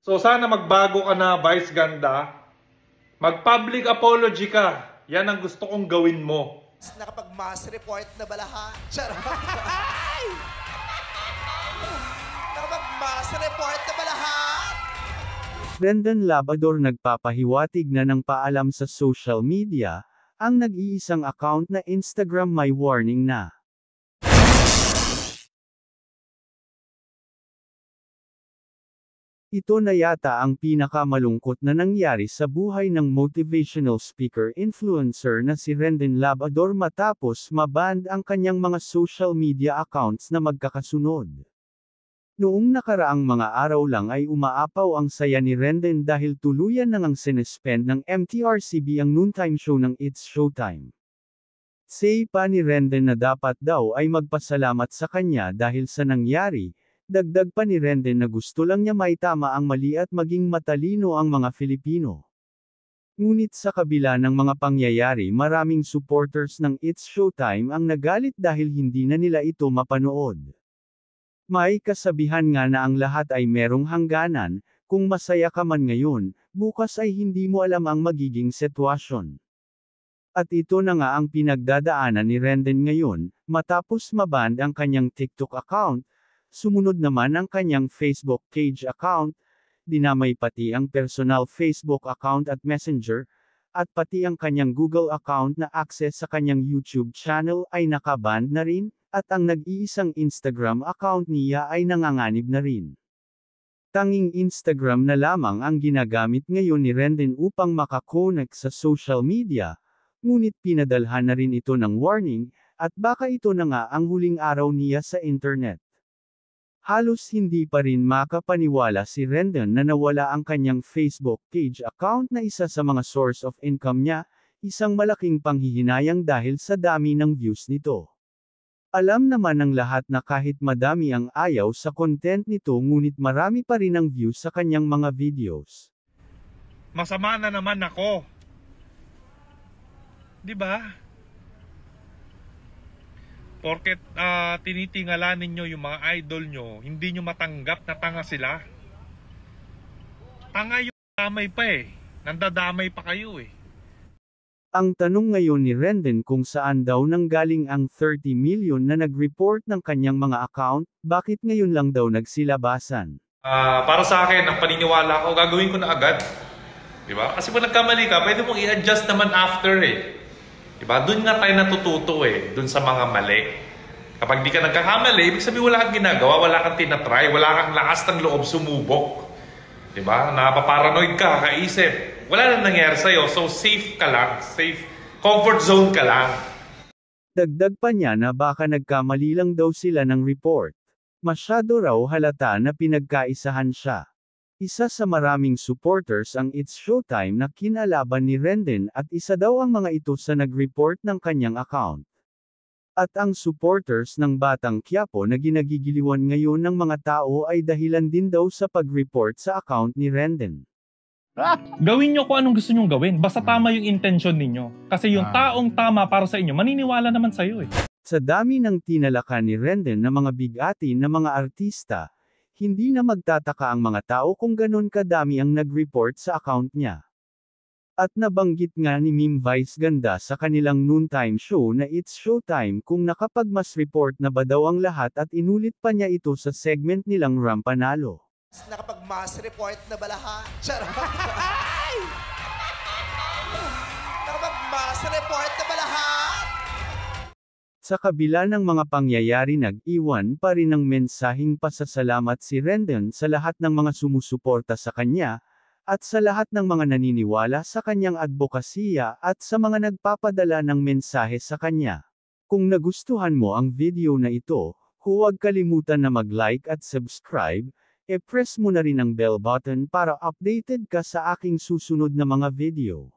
So sana magbago ka na, Vice Ganda. Mag-public apology ka. Yan ang gusto kong gawin mo. Nakapag-mass report na ba lahat? Charot! Nakapag-mass report na ba lahat? Rendon Labrador nagpapahiwatig na ng paalam sa social media, ang nag-iisang account na Instagram may warning na. Ito na yata ang pinakamalungkot na nangyari sa buhay ng motivational speaker-influencer na si Rendon Labrador matapos ma-ban ang kanyang mga social media accounts na magkakasunod. Noong nakaraang mga araw lang ay umaapaw ang saya ni Rendon dahil tuluyan nang sinuspend ng MTRCB ang noontime show ng It's Showtime. Say pa ni Rendon na dapat daw ay magpasalamat sa kanya dahil sa nangyari. Dagdag pa ni Rendon na gusto lang niya maitama ang mali at maging matalino ang mga Filipino. Ngunit sa kabila ng mga pangyayari maraming supporters ng It's Showtime ang nagalit dahil hindi na nila ito mapanood. May kasabihan nga na ang lahat ay merong hangganan, kung masaya ka man ngayon, bukas ay hindi mo alam ang magiging sitwasyon. At ito na nga ang pinagdadaanan ni Rendon ngayon, matapos maban ang kanyang TikTok account. Sumunod naman ang kanyang Facebook page account, dinamay pati ang personal Facebook account at Messenger, at pati ang kanyang Google account na access sa kanyang YouTube channel ay nakaban na rin, at ang nag-iisang Instagram account niya ay nanganganib na rin. Tanging Instagram na lamang ang ginagamit ngayon ni Rendon upang makakonek sa social media, ngunit pinadalhan na rin ito ng warning, at baka ito na nga ang huling araw niya sa internet. Halos hindi pa rin makapaniwala si Rendon na nawala ang kanyang Facebook page account na isa sa mga source of income niya, isang malaking panghihinayang dahil sa dami ng views nito. Alam naman ng lahat na kahit madami ang ayaw sa content nito ngunit marami pa rin ang views sa kanyang mga videos. Masama na naman ako. 'Di ba? Porket tinitingala ninyo yung mga idol nyo, hindi nyo matanggap na tanga sila. Tanga yung damay pa eh. Nandadamay pa kayo eh. Ang tanong ngayon ni Rendon kung saan daw nanggaling ang 30 million na nag-report ng kanyang mga account, bakit ngayon lang daw nagsilabasan? Para sa akin, ang paniniwala ko, gagawin ko na agad. Diba? Kasi kung nagkamali ka, pwede mong i-adjust naman after eh. Diba? Doon nga tayo natututo eh, doon sa mga mali. Kapag di ka nagkakamali, ibig sabihin wala kang ginagawa, wala kang tinatry, wala kang lakas ng loob sumubok. Diba? Napaparanoid ka, kaisip. Wala nang nangyari sa'yo, so safe ka lang, safe, comfort zone ka lang. Dagdag pa niya na baka nagkamali lang daw sila ng report. Masyado raw halata na pinagkaisahan siya. Isa sa maraming supporters ang It's Showtime na kinalaban ni Rendon at isa daw ang mga ito sa nag-report ng kanyang account. At ang supporters ng Batang Quiapo na ginagigiliwan ngayon ng mga tao ay dahilan din daw sa pag-report sa account ni Rendon. Gawin nyo kung anong gusto nyong gawin, basta tama yung intention ninyo. Kasi yung taong tama para sa inyo, maniniwala naman sa'yo eh. Sa dami ng tinalakan ni Rendon na mga bigatin na mga artista, hindi na magtataka ang mga tao kung ganon kadami ang nag-report sa account niya. At nabanggit nga ni Meme Vice Ganda sa kanilang noontime show na It's Showtime kung nakapag-mass report na ba daw ang lahat at inulit pa niya ito sa segment nilang Rampanalo. Nakapag-mass report na ba lahat? Charot! Nakapag-mass report na ba lahat? Sa kabila ng mga pangyayari nag-iwan pa rin ng mensaheng pasasalamat si Rendon sa lahat ng mga sumusuporta sa kanya, at sa lahat ng mga naniniwala sa kanyang advokasya at sa mga nagpapadala ng mensahe sa kanya. Kung nagustuhan mo ang video na ito, huwag kalimutan na mag-like at subscribe, e-press mo na rin ang bell button para updated ka sa aking susunod na mga video.